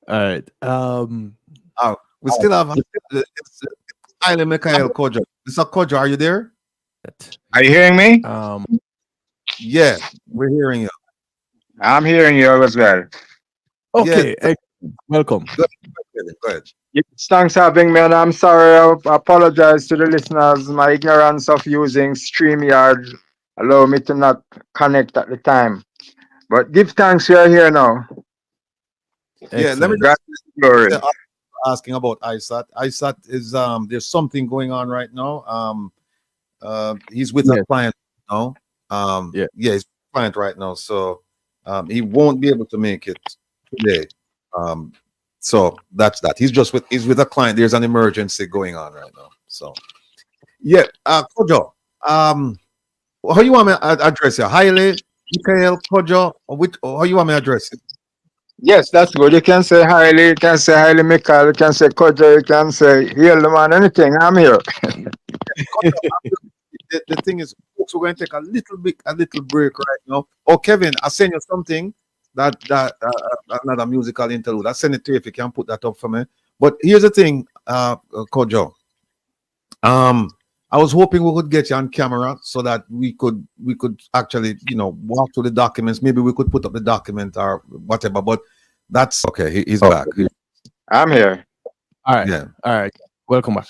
All right. We still have it's Haile Mikhail Kojo. Mr. Kojo, are you there? Are you hearing me? Yeah, we're hearing you. I'm hearing you as well. Yeah, Okay. Welcome. go ahead. Go ahead. Yes, thanks for having me, and I'm sorry. I apologize to the listeners. My ignorance of using StreamYard allow me to not connect at the time. But give thanks, we are here now. Yeah, let me Excellent. God just is glory. say, asking about ISAT. ISAT is there's something going on right now. He's with a Yes. client now. Yeah. Yeah, he's with a client right now, so he won't be able to make it today. Um, so that's that. He's with a client. There's an emergency going on right now. So yeah, Kojo, how you want me to address you? Haile, Mikhail, Kojo, or how you want me to address you? Yes, that's good. You can say highly, you can say highly Mikhail, you can say Koja, you can say heal the man, anything. I'm here. Kojo, the thing is, folks, we're going to take a little break right now. Oh, Kevin, I send you something another musical interlude. I send it to you if you can put that up for me. But here's the thing, Kojo. I was hoping we could get you on camera so that we could actually walk through the documents. Maybe we could put up the document or whatever. But that's okay. He's back. I'm here. All right. Yeah. All right. Welcome back.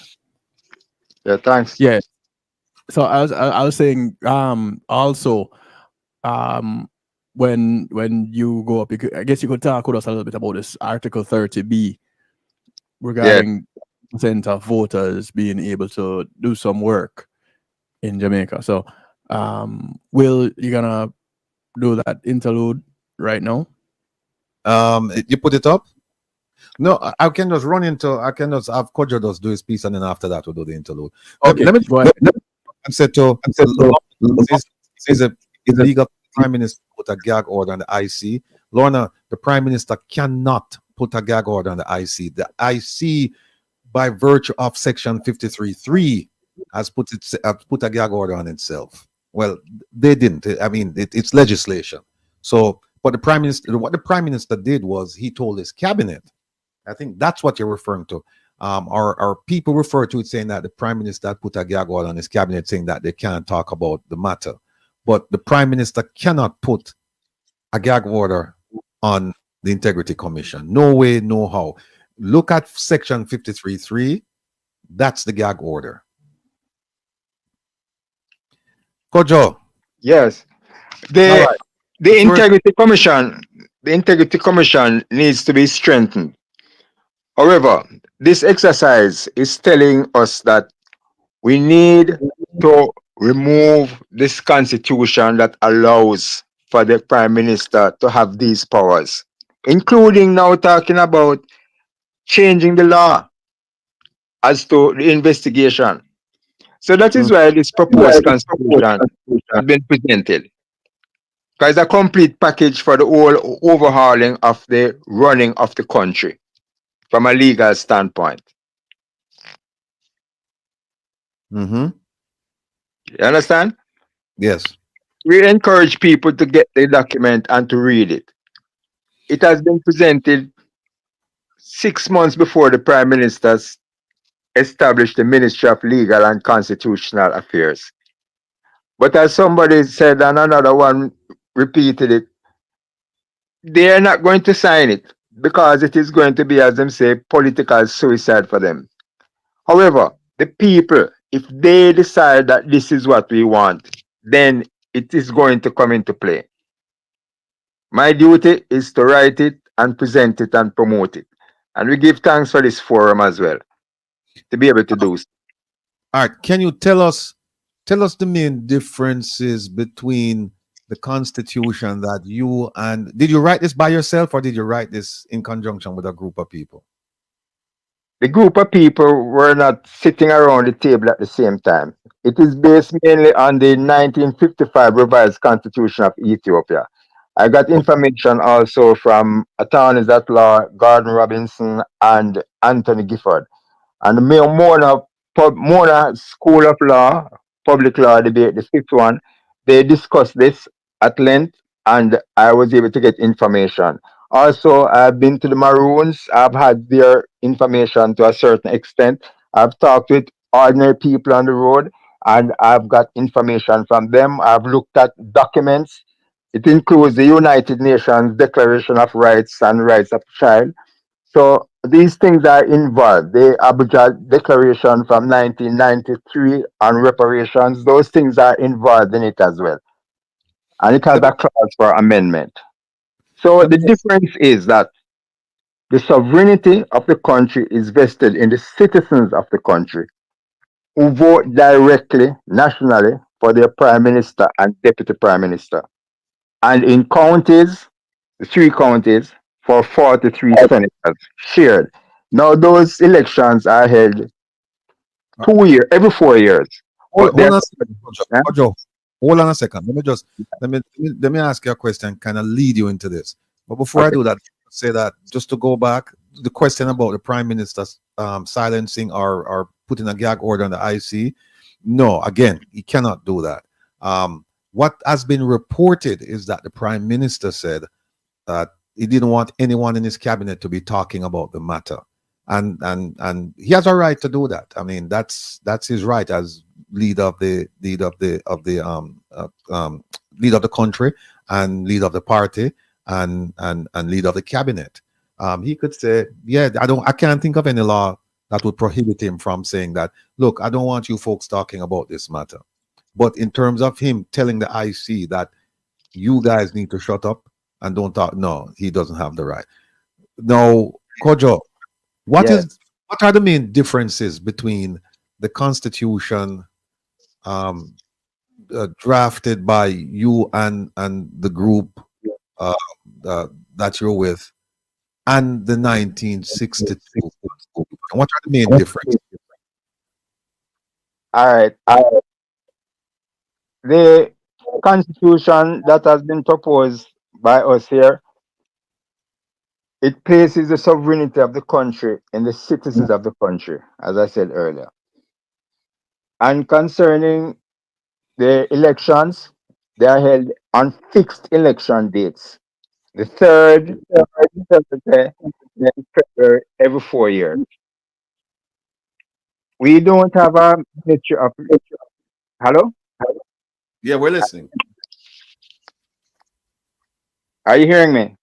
Yeah, thanks. Yeah. So I was saying also when you go up, I guess you could talk with us a little bit about this Article 30B Yes. regarding percent of voters being able to do some work in Jamaica. So, Will, you gonna do that interlude right now? You put it up? No, I can just run into. I can just have Kojo just do his piece, and then after that we'll do the interlude. Okay, Let me. go ahead. I'm said to. Is a legal prime minister put a gag order on the IC. Lorna, the prime minister cannot put a gag order on the IC. The IC, by virtue of Section 53(3), has put a gag order on itself. Well, they didn't. I mean, it's legislation. So, but what the prime minister did was he told his cabinet. I think that's what you're referring to. Or people refer to it saying that the prime minister put a gag order on his cabinet saying that they can't talk about the matter. But the prime minister cannot put a gag order on the Integrity Commission. No way, no how. Look at Section 53(3). That's the gag order. Kojo. Yes. All The right. the First, Integrity Commission needs to be strengthened. However, this exercise is telling us that we need to remove this constitution that allows for the prime minister to have these powers, including now talking about changing the law as to the investigation. So that is mm, why this proposed constitution has been presented. Because it's a complete package for the whole overhauling of the running of the country from a legal standpoint. mhm, You understand? yes. We encourage people to get the document and to read it. It has been presented 6 months before the Prime Minister established the Ministry of Legal and Constitutional Affairs. But as somebody said and another one repeated it, they are not going to sign it because it is going to be, as them say, political suicide for them. However, the people, if they decide that this is what we want, then it is going to come into play. My duty is to write it and present it and promote it. And we give thanks for this forum as well to be able to do so. All right. Can you tell us the main differences between the Constitution that did you write this by yourself or did you write this in conjunction with a group of people? The group of people were not sitting around the table at the same time. It is based mainly on the 1955 revised constitution of Ethiopia. I got Oh, information also from attorneys at law Gordon Robinson and Anthony Gifford. And the Mona School of Law, Public Law Debate, the fifth one, they discussed this at length, and I was able to get information. Also, I've been to the Maroons. I've had their information to a certain extent. I've talked with ordinary people on the road and I've got information from them. I've looked at documents. It includes the United Nations Declaration of Rights and Rights of Child. So these things are involved. The Abuja Declaration from 1993 on reparations, those things are involved in it as well. And it has Let me, a clause for amendment. So let me the just, difference is that the sovereignty of the country is vested in the citizens of the country who vote directly nationally for their prime minister and deputy prime minister. And in counties, the three counties, for 43 senators shared. Now, those elections are held uh, 2 years, every 4 years. But hold they're, on a second, Kojo. yeah? Kojo, hold on a second. Let me ask you a question, kind of lead you into this. But before I Okay. do that, say that just to go back, the question about the prime minister silencing or putting a gag order on the IC. No, again, he cannot do that. What has been reported is that the prime minister said that he didn't want anyone in his cabinet to be talking about the matter, and he has a right to do that. I mean, that's his right as leader of the country and leader of the party and leader of the cabinet. He could say, yeah, I can't think of any law that would prohibit him from saying that. Look, I don't want you folks talking about this matter. But in terms of him telling the IC that you guys need to shut up and don't talk. No, he doesn't have the right. Now, Kojo, what Yes. is what are the main differences between the Constitution um, drafted by you and the group uh, that you're with and the 1962? What are the main differences? All right. The constitution that has been proposed by us here, it places the sovereignty of the country in the citizens of the country, as I said earlier. And concerning the elections, they are held on fixed election dates. The third Thursday in February every 4 years. We don't have a ministry of. Hello, Yeah, we're listening. are you hearing me?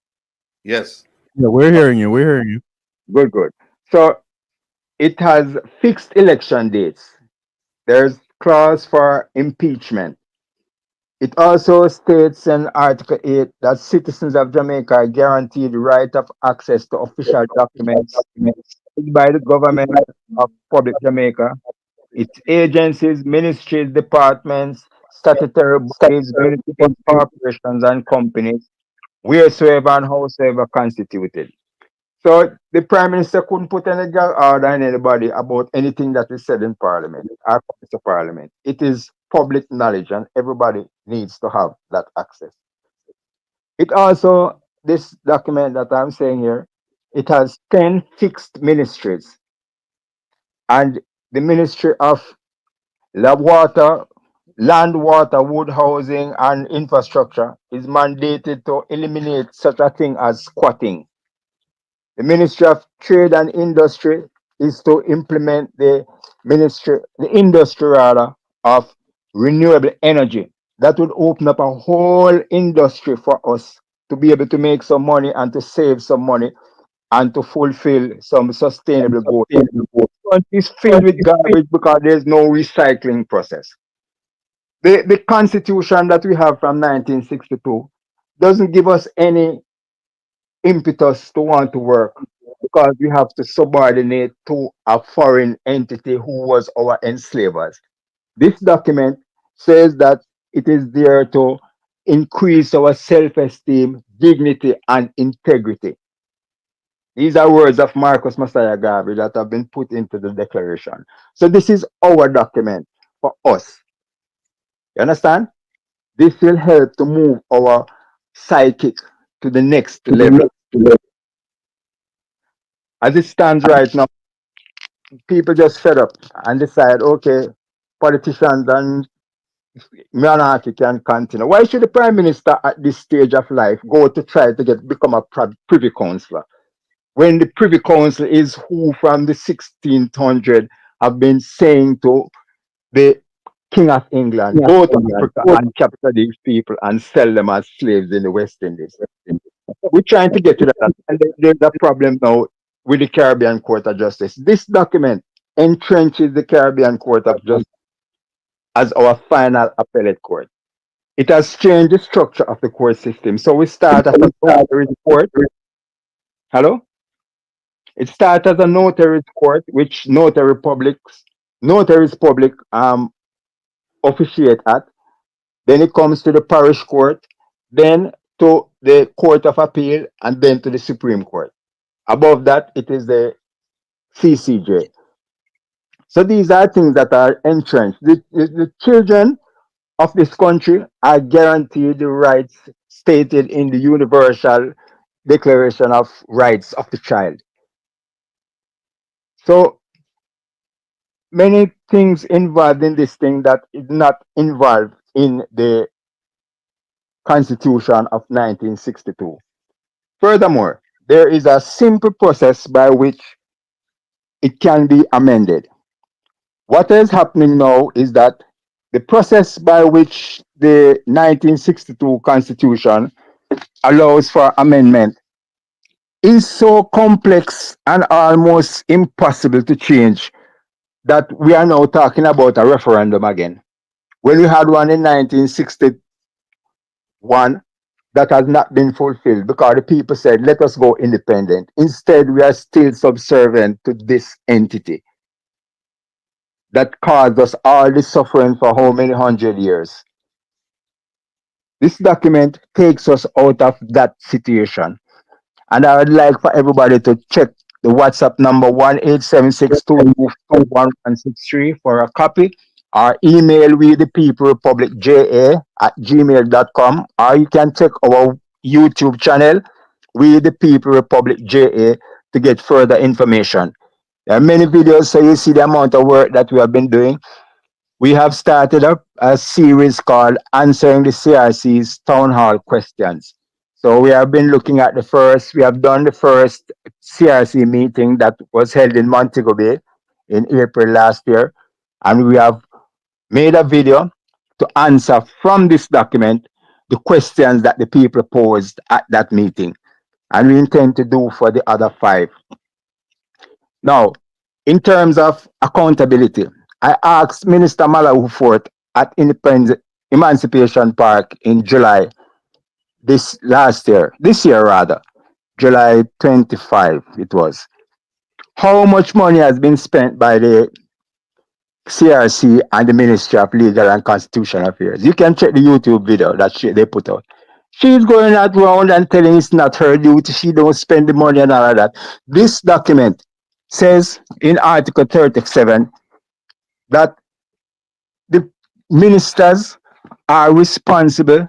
Yes. Yeah, we're hearing you. We're hearing you. Good, good. So it has fixed election dates. There's clause for impeachment. It also states in Article 8 that citizens of Jamaica are guaranteed the right of access to official documents by the government of Public Jamaica, its agencies, ministries, departments, statutory bodies, municipal corporations, and companies, wheresoever and howsoever constituted. So the Prime Minister couldn't put any order on anybody about anything that is said in Parliament or comes to Parliament. It is public knowledge, and everybody needs to have that access. It also, this document that I'm saying here, it has 10 fixed ministries, and the Ministry of Water, Land, Water, Wood, Housing, and Infrastructure is mandated to eliminate such a thing as squatting. The Ministry of Trade and Industry is to implement the industry rather, of renewable energy. That would open up a whole industry for us to be able to make some money and to save some money and to fulfill some sustainable goals. It's filled with garbage because there's no recycling process. The constitution that we have from 1962 doesn't give us any impetus to want to work because we have to subordinate to a foreign entity who was our enslavers. This document says that it is there to increase our self esteem, dignity, and integrity. These are words of Marcus Messiah Garvey that have been put into the declaration. So, this is our document for us. You understand? This will help to move our psychic to the next level. As it stands right now, people just fed up and decide, okay, politicians and monarchy can continue. Why should the prime minister at this stage of life go to try to become a privy councillor when the privy council is who from the 1600 have been saying to the King of England, go to Africa and capture these people and sell them as slaves in the West Indies. We're trying to get to that. And there's a problem now with the Caribbean Court of Justice. This document entrenches the Caribbean Court of Justice as our final appellate court. It has changed the structure of the court system. So we start as a notary court. Hello? It starts as a notary court, which notaries public officiate at. Then it comes to the parish court, then to the Court of Appeal, and then to the Supreme Court. Above that, it is the CCJ. So these are things that are entrenched. The children of this country are guaranteed the rights stated in the Universal Declaration of Rights of the Child. So many things involved in this thing that is not involved in the Constitution of 1962. Furthermore, there is a simple process by which it can be amended. What is happening now is that the process by which the 1962 Constitution allows for amendment is so complex and almost impossible to change that we are now talking about a referendum again. When we had one in 1961, that has not been fulfilled because the people said, let us go independent. Instead, we are still subservient to this entity that caused us all this suffering for how many 100 years. This document takes us out of that situation. And I would like for everybody to check the WhatsApp number 1-876-221-163 for a copy, or email we the people republic ja@gmail.com, or you can check our YouTube channel, we the people republic ja, to get further information. There are many videos, so you see the amount of work that we have been doing. We have started a series called Answering the CRC's Town Hall Questions. So we have been looking at we have done the first CRC meeting that was held in Montego Bay in April last year. And we have made a video to answer from this document the questions that the people posed at that meeting. And we intend to do for the other 5. Now, in terms of accountability, I asked Minister Malawi Fort at Emancipation Park in July this year rather, July 25 it was. How much money has been spent by the CRC and the Ministry of Legal and Constitutional Affairs? You can check the YouTube video that they put out. She's going around and telling it's not her duty, she don't spend the money and all of that. This document says in Article 37 that the ministers are responsible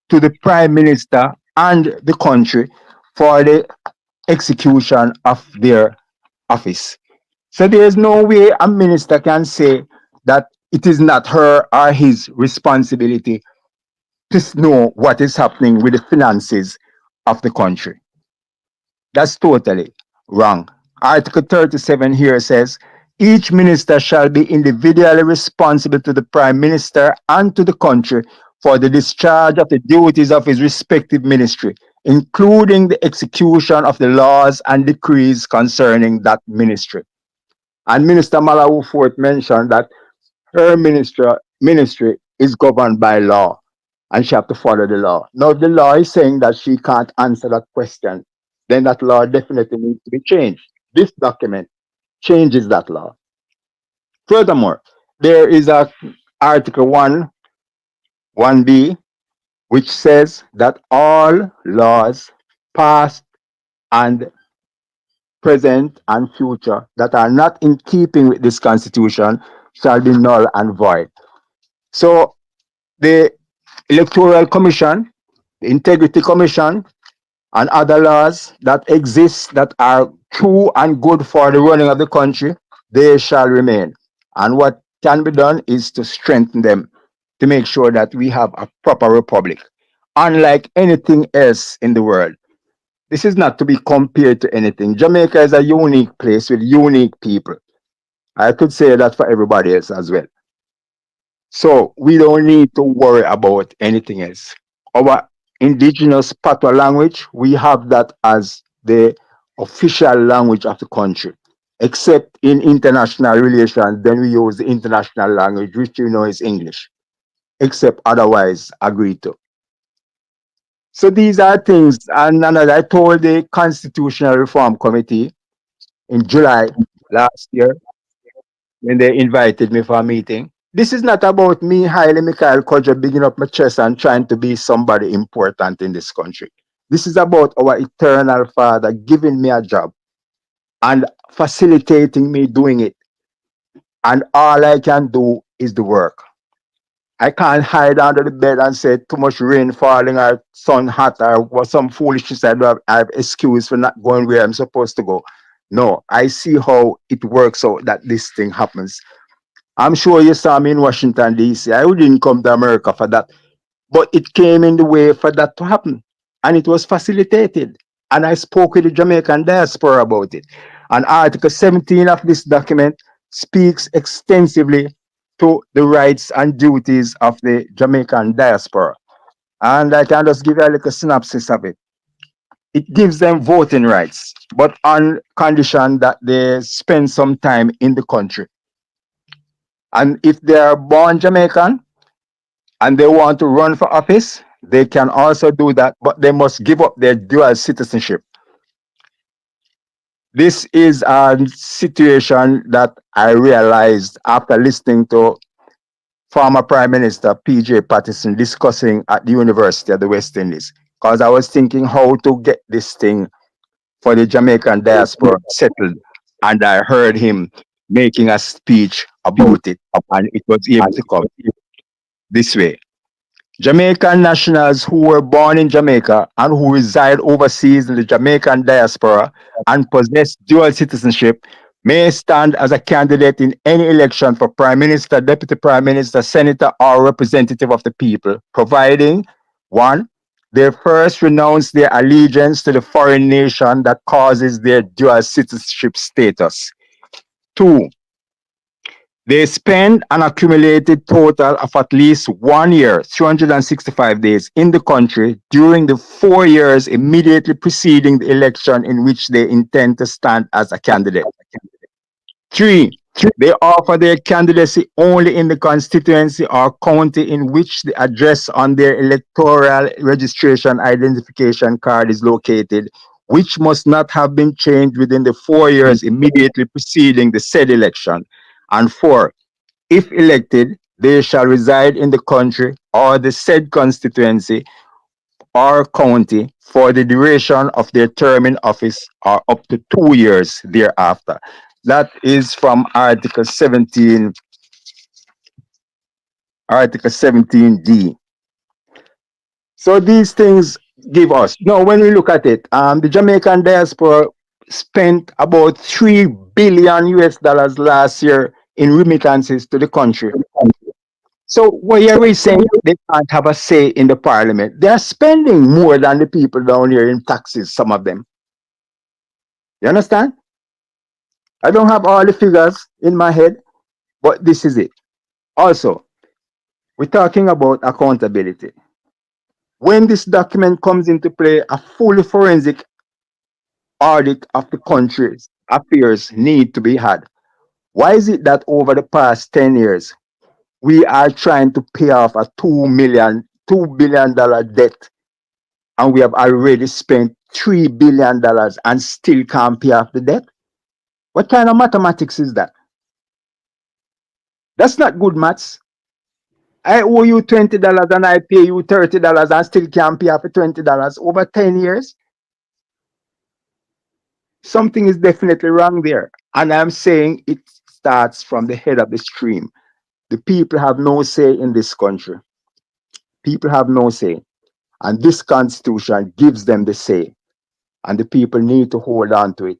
to the Prime Minister and the country for the execution of their office. So there is no way a minister can say that it is not her or his responsibility to know what is happening with the finances of the country. That's totally wrong. Article 37 here says, each minister shall be individually responsible to the Prime Minister and to the country for the discharge of the duties of his respective ministry, including the execution of the laws and decrees concerning that ministry. And Minister Malawi Fort mentioned that her ministry is governed by law and she have to follow the law. Now, if the law is saying that she can't answer that question, then that law definitely needs to be changed. This document changes that law. Furthermore, there is a Article 1B, which says that all laws, past and present and future, that are not in keeping with this Constitution shall be null and void. So the Electoral Commission, the Integrity Commission, and other laws that exist that are true and good for the running of the country, they shall remain. And what can be done is to strengthen them. to make sure that we have a proper republic. Unlike anything else in the world, this is not to be compared to anything. Jamaica is a unique place with unique people. I could say that for everybody else as well. So we don't need to worry about anything else. Our indigenous patois language, we have that as the official language of the country. Except in international relations, then we use the international language, which you know is English. Except otherwise agreed to. So these are things, and as I told the Constitutional Reform Committee in July last year when they invited me for a meeting. This is not about me, Haile Mikhail Kodjo, bigging up my chest and trying to be somebody important in this country. This is about our eternal Father giving me a job and facilitating me doing it. And all I can do is the work. I can't hide under the bed and say too much rain falling or sun hot or some foolishness. I have excuse for not going where I'm supposed to go. No, I see how it works out that this thing happens. I'm sure you saw me in Washington, D.C. I didn't come to America for that, but it came in the way for that to happen. And it was facilitated. And I spoke with the Jamaican diaspora about it. And Article 17 of this document speaks extensively to the rights and duties of the Jamaican diaspora. And I can just give you a little synopsis of it. It gives them voting rights, but on condition that they spend some time in the country. And if they are born Jamaican and they want to run for office, they can also do that, but they must give up their dual citizenship. This is a situation that I realized after listening to former Prime Minister P.J. Patterson discussing at the University of the West Indies, because I was thinking how to get this thing for the Jamaican diaspora settled, and I heard him making a speech about it, and it was able to come this way. Jamaican nationals who were born in Jamaica and who reside overseas in the Jamaican diaspora and possess dual citizenship may stand as a candidate in any election for Prime Minister, Deputy Prime Minister, Senator, or representative of the people, providing one, they first renounce their allegiance to the foreign nation that causes their dual citizenship status. Two, they spend an accumulated total of at least 1 year, 365 days in the country during the 4 years immediately preceding the election in which they intend to stand as a candidate. Three, they offer their candidacy only in the constituency or county in which the address on their electoral registration identification card is located, which must not have been changed within the 4 years immediately preceding the said election. And four, if elected, they shall reside in the country or the said constituency or county for the duration of their term in office or up to 2 years thereafter. That is from Article 17, Article 17D. So these things give us. Now, when we look at it, the Jamaican diaspora spent about 3 billion US dollars last year in remittances to the country. So what you're really saying, they can't have a say in the parliament. They're spending more than the people down here in taxes, some of them. You understand? I don't have all the figures in my head, but this is it. Also, we're talking about accountability. When this document comes into play, a fully forensic audit of the country's affairs need to be had. Why is it that over the past 10 years, we are trying to pay off a $2 billion debt, and we have already spent $3 billion and still can't pay off the debt? What kind of mathematics is that? That's not good maths. I owe you $20 and I pay you $30 and still can't pay off the $20 over 10 years. Something is definitely wrong there. And I'm saying it starts from the head of the stream. The people have no say in this country. People have no say. And this constitution gives them the say. And the people need to hold on to it,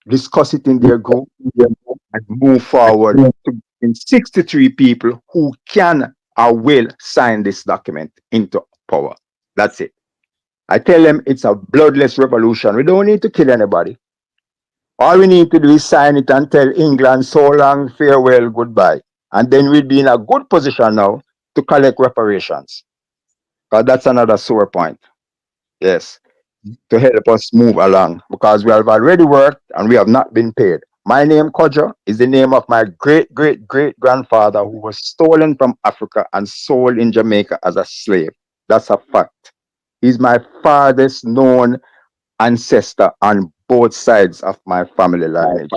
discuss it in their group, and move forward to in 63 people who can I will sign this document into power. That's it. I tell them it's a bloodless revolution. We don't need to kill anybody. All we need to do is sign it and tell England so long, farewell, goodbye. And then we'll be in a good position now to collect reparations. Because that's another sore point. Yes. To help us move along. Because we have already worked and we have not been paid. My name, Kojo, is the name of my great, great, great grandfather who was stolen from Africa and sold in Jamaica as a slave. That's a fact. He's my farthest known ancestor on both sides of my family lineage.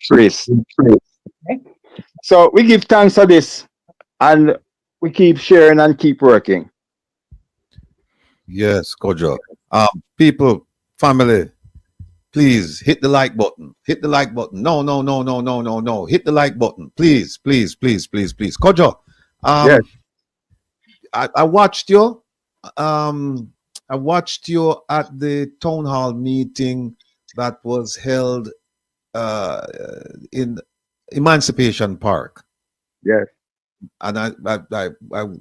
Trace. So we give thanks for this and we keep sharing and keep working. Yes, Kojo. People, family, please hit the like button. Hit the like button. No, no, no, no, no, no, no. Hit the like button. Please, please, please, please, please. Kojo, Yes. I watched you. I watched you at the town hall meeting that was held in Emancipation Park. Yes. And I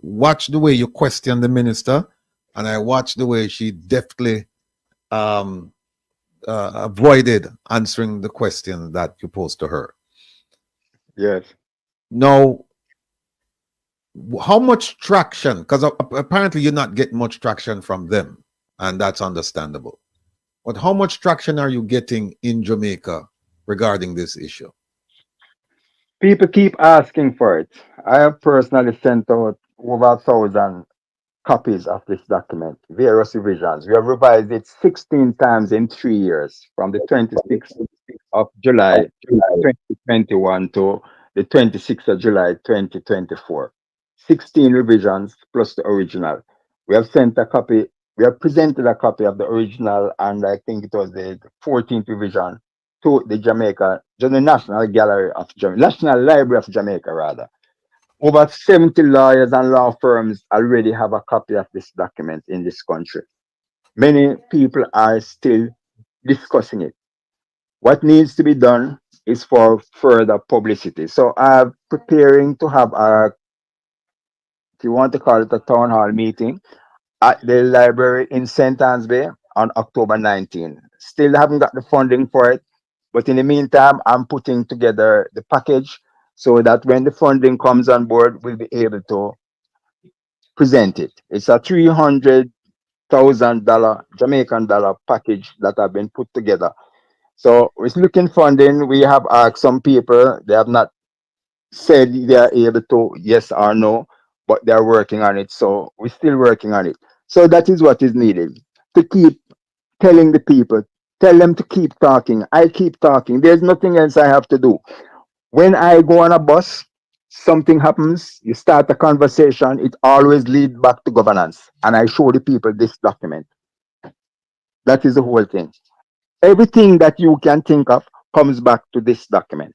watched the way you questioned the minister, and I watched the way she deftly avoided answering the question that you posed to her. Yes. Now, how much traction? Because apparently you're not getting much traction from them, and that's understandable. But how much traction are you getting in Jamaica regarding this issue? People keep asking for it. I have personally sent out over 1,000 copies of this document, various revisions. We have revised it 16 times in 3 years, from the 26th of July 2021 to the 26th of July 2024. 16 revisions plus the original. We have sent a copy, we have presented a copy of the original, and I think it was the 14th revision to the National Gallery of Jamaica, National Library of Jamaica, rather. Over 70 lawyers and law firms already have a copy of this document in this country. Many people are still discussing it. What needs to be done is for further publicity. So I'm preparing to have if you want to call it a town hall meeting, at the library in St. Anne's Bay on October 19. Still haven't got the funding for it, but in the meantime, I'm putting together the package so that when the funding comes on board, we'll be able to present it. It's a $300,000 Jamaican dollar package that have been put together. So it's looking funding. We have asked some people, they have not said they are able to, yes or no, but they're working on it. So we're still working on it. So that is what is needed, to keep telling the people, tell them to keep talking. I keep talking. There's nothing else I have to do. When I go on a bus, something happens, you start a conversation, it always leads back to governance. And I show the people this document. That is the whole thing. Everything that you can think of comes back to this document.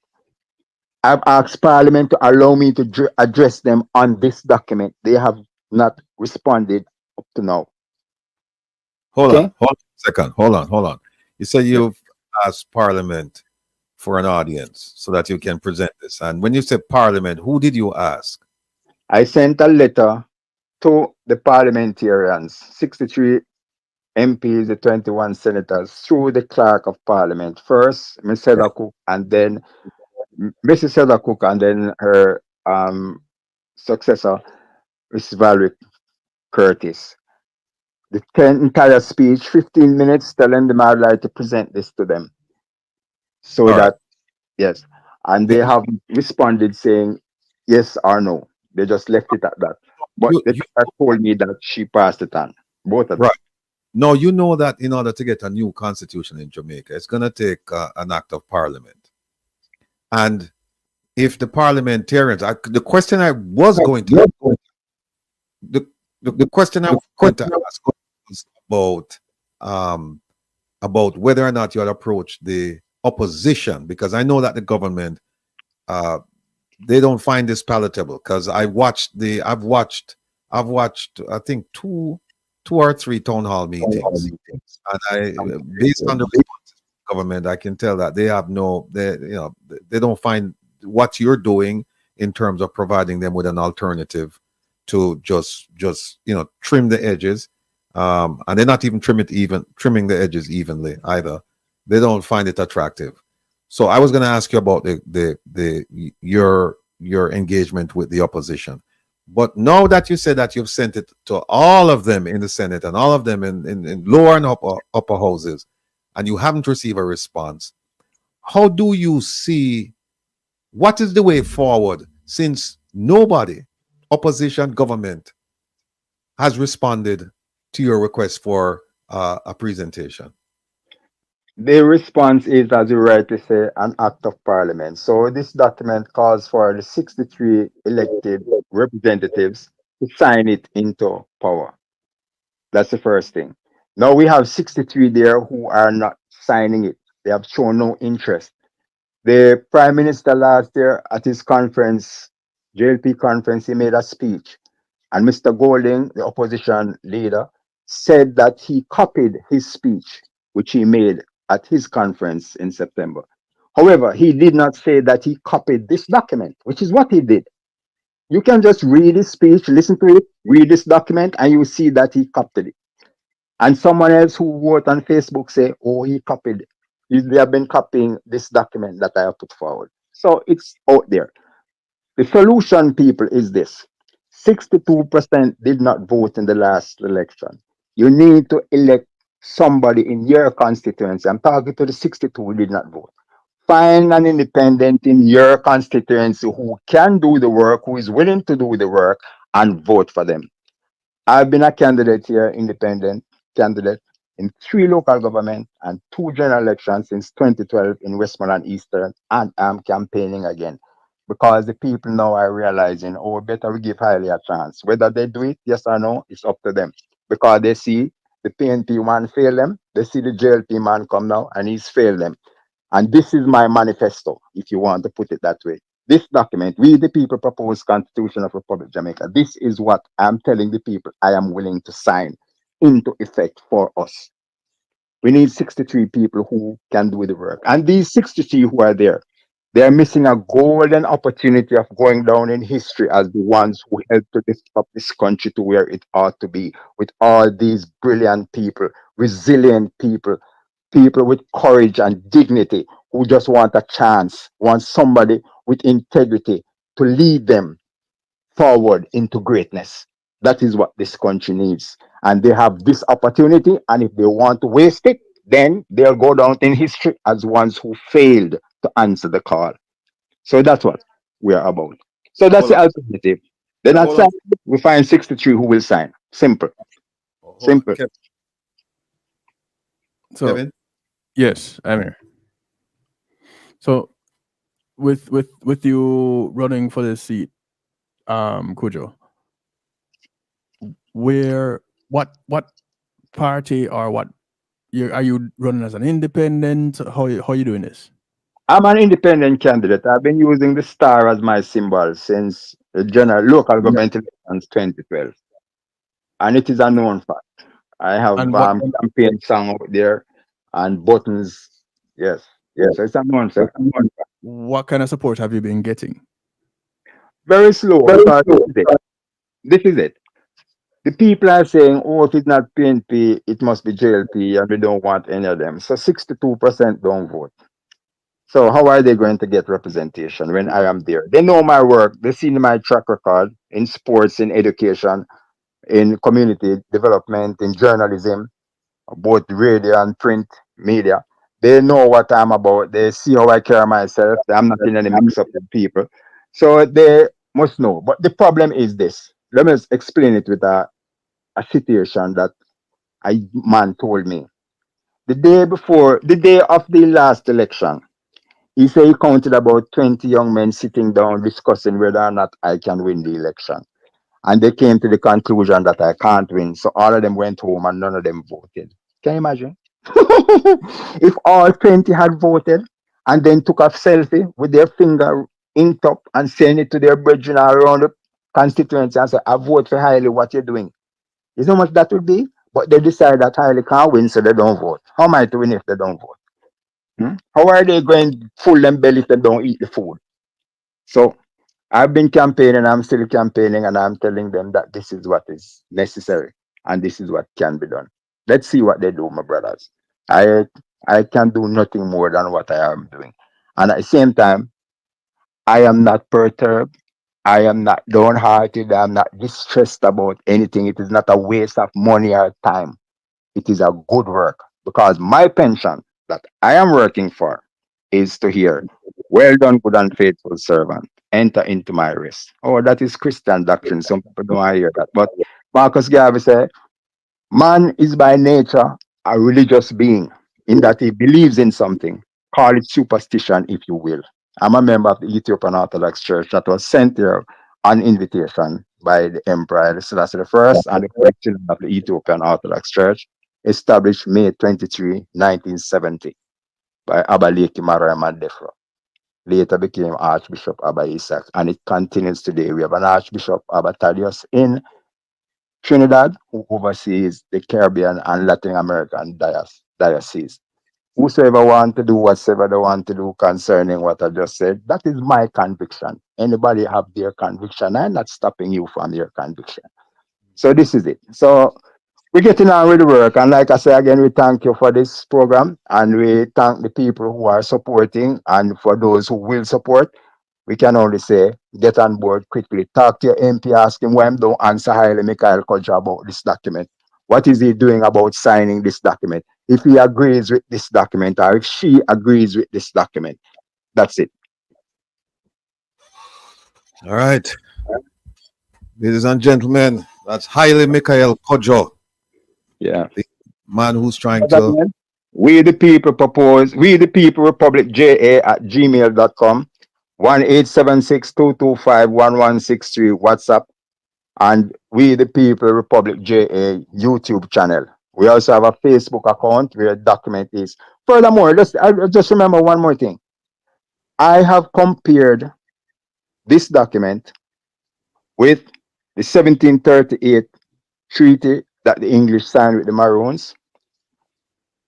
I've asked Parliament to allow me to address them on this document. They have not responded up to now. Hold on a second. Hold on. You said you've asked Parliament for an audience so that you can present this. And when you say Parliament, who did you ask? I sent a letter to the parliamentarians, 63 MPs, the 21 senators, through the clerk of parliament. First, Ms. Heather Cook, and then Mrs. Heather Cook, and then her successor, Ms. Valerie Curtis. The entire speech, 15 minutes, telling them I'd like to present this to them. So All that, right. yes. And they have responded saying yes or no. They just left it at that. But they told me that she passed it on. Both of them. Right. No, you know that in order to get a new constitution in Jamaica, it's going to take an act of parliament. And if the parliamentarians, the question I was going to, the question I was going to ask was about whether or not you had approached the opposition, because I know that the government, they don't find this palatable. Because I've watched, I think two or three town hall meetings, and based on the government, I can tell that they have they don't find what you're doing in terms of providing them with an alternative to just trim the edges, and they're not even trimming the edges evenly either. They don't find it attractive. So I was going to ask you about your engagement with the opposition. But now that you said that you've sent it to all of them in the Senate and all of them in lower and upper houses, and you haven't received a response, how do you see what is the way forward, since nobody, opposition, government, has responded to your request for a presentation? The response is, as you rightly say, an act of parliament. So this document calls for the 63 elected representatives to sign it into power. That's the first thing. Now we have 63 there who are not signing it. They have shown no interest. The prime minister last year at his conference, JLP conference, he made a speech. And Mr. Golding, the opposition leader, said that he copied his speech, which he made at his conference in September. However, he did not say that he copied this document, which is what he did. You can just read his speech, listen to it, read this document, and you see that he copied it. And someone else who wrote on Facebook say, oh, he copied it. They have been copying this document that I have put forward. So it's out there. The solution, people, is this. 62% did not vote in the last election. You need to elect somebody in your constituency. I'm talking to the 62 who did not vote. Find an independent in your constituency who can do the work, who is willing to do the work, and vote for them. I've been a candidate here, independent candidate, in 3 local government and 2 general elections since 2012 in Westmoreland Eastern, and I'm campaigning again. Because the people now are realizing, oh, better we give Highly a chance. Whether they do it, yes or no, it's up to them. Because they see the PNP man fail them, they see the JLP man come now and he's failed them. And this is my manifesto, if you want to put it that way. This document, we the people propose Constitution of Republic of Jamaica. This is what I'm telling the people I am willing to sign into effect for us. We need 63 people who can do the work. And these 63 who are there, they are missing a golden opportunity of going down in history as the ones who helped to lift up this country to where it ought to be, with all these brilliant people, resilient people, people with courage and dignity who just want a chance, want somebody with integrity to lead them forward into greatness. That is what this country needs. And they have this opportunity, and if they want to waste it, then they'll go down in history as ones who failed to answer the call. So that's what we are about. So that's Hold the on. alternative. They're not Hold on. signing, we find 63 who will sign. Simple. Hold on. Simple. So Kevin? yes, I'm here. So with you running for this seat, Kujo, what party or what are you running as an independent? How you doing this? I'm an independent candidate. I've been using the star as my symbol since the general local government elections 2012. And it is a known fact. I have And what campaign song out there and buttons. Yes. Yes. So it's a known fact. what kind of support have you been getting? Very slow because this is it. This is it. The people are saying, oh, if it's not PNP, it must be JLP, and we don't want any of them. So 62% don't vote. So how are they going to get representation when I am there? They know my work. They see my track record in sports, in education, in community development, in journalism, both radio and print media. They know what I'm about. They see how I carry myself. I'm not in any mix up with people. So they must know. But the problem is this. Let me just explain it with a situation that a man told me. The day of the last election, he said he counted about 20 young men sitting down discussing whether or not I can win the election. And they came to the conclusion that I can't win. So all of them went home and none of them voted. Can you imagine? If all 20 had voted and then took a selfie with their finger inked up and send it to their brethren all around the constituency and say, I vote for Hailey, what you doing? You know how much that would be? But they decide that Hailey can't win, so they don't vote. How am I to win if they don't vote? How are they going to full them belly if they don't eat the food? So I've been campaigning, I'm still campaigning, and I'm telling them that this is what is necessary and this is what can be done. Let's see what they do, my brothers. I I can do nothing more than what I am doing. And at the same time, I am not perturbed. I am not downhearted. I'm not distressed about anything. It is not a waste of money or time. It is a good work because my pension that I am working for is to hear, well done, good and faithful servant, enter into my rest. Oh, that is Christian doctrine. Some people don't want to hear that. But Marcus Garvey said, man is by nature a religious being in that he believes in something. Call it superstition if you will. I'm a member of the Ethiopian Orthodox Church that was sent here on invitation by the Emperor Haile Selassie I and the president of the Ethiopian Orthodox Church, established May 23, 1970 by Abba Leki Mariam Defro. Later became Archbishop Abba Isaac, and it continues today. We have an Archbishop Abba Thaddeus in Trinidad, who oversees the Caribbean and Latin American diocese. Whosoever want to do whatever they want to do concerning what I just said, that is my conviction. Anybody have their conviction. I'm not stopping you from your conviction. So this is it. So we're getting on with the work. And like I say again, we thank you for this program. And we thank the people who are supporting. And for those who will support, we can only say, get on board quickly. Talk to your MP, ask him why him don't answer Haile Mikhail Kodja about this document. What is he doing about signing this document? If he agrees with this document or if she agrees with this document. That's it. All right. Ladies and gentlemen, that's Haile Mikhail Kodjo, Yeah. the man who's trying to. We the people propose, we the people Republic JA at gmail.com, 1-876-225-1163 WhatsApp, and we the people Republic JA YouTube channel. We also have a Facebook account where the document is. Furthermore, I just remember one more thing. I have compared this document with the 1738 treaty that the English signed with the Maroons,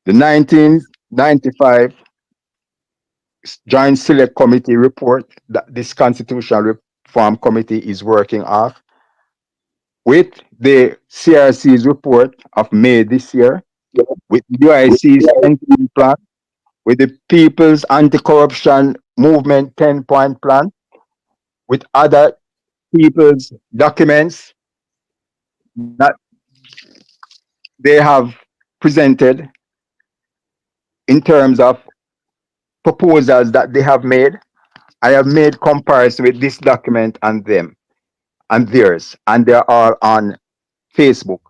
the 1995 Joint Select Committee report that this Constitutional Reform Committee is working off, with the CRC's report of May this year, with UIC's 10-point plan, with the People's Anti-Corruption Movement 10-point plan, with other people's documents that they have presented in terms of proposals that they have made. I have made comparison with this document and them and theirs, and they're all on Facebook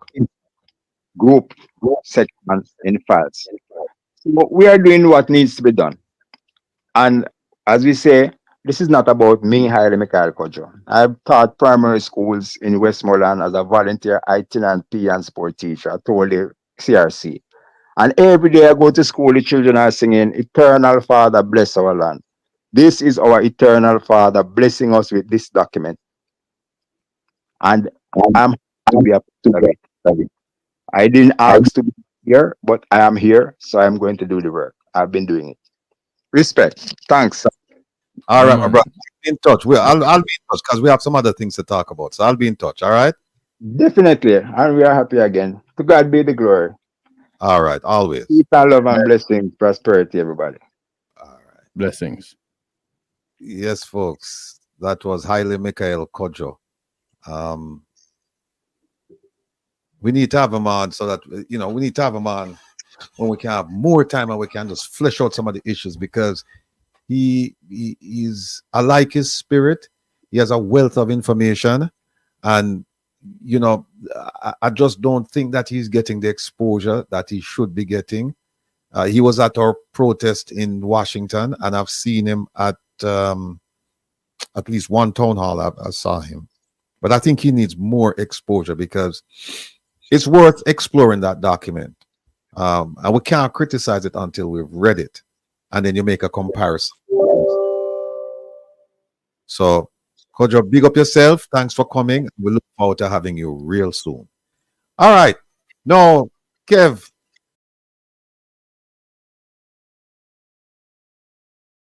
group sections in files. So we are doing what needs to be done. And as we say, this is not about me, Haile Mikhail Kodjo. I've taught primary schools in Westmoreland as a volunteer itinerant PE and sport teacher. I told the CRC. And every day I go to school, the children are singing, Eternal Father, bless our land. This is our Eternal Father blessing us with this document. And I'm happy to be a part of it. I didn't ask to be here, but I am here, so I'm going to do the work. I've been doing it. Respect. Thanks. All Yeah, right, my man. brother. Be in touch. I'll be in touch because we have some other things to talk about. So I'll be in touch. All right. Definitely. And we are happy again. To God be the glory. All right. Always. Peace and love and blessings, prosperity, everybody. All right. Blessings. Yes, folks. That was Haile Mikhail Kodjo. We need to have him on so that we need to have him on when we can have more time and we can just flesh out some of the issues because I like his spirit. He has a wealth of information, and I just don't think that he's getting the exposure that he should be getting. He was at our protest in Washington, and I've seen him at least one town hall. I saw him, but I think he needs more exposure because it's worth exploring that document. And we can't criticize it until we've read it, and then you make a comparison. So, Kodjo, big up yourself. Thanks for coming. We look forward to having you real soon. All right. Now, Kev,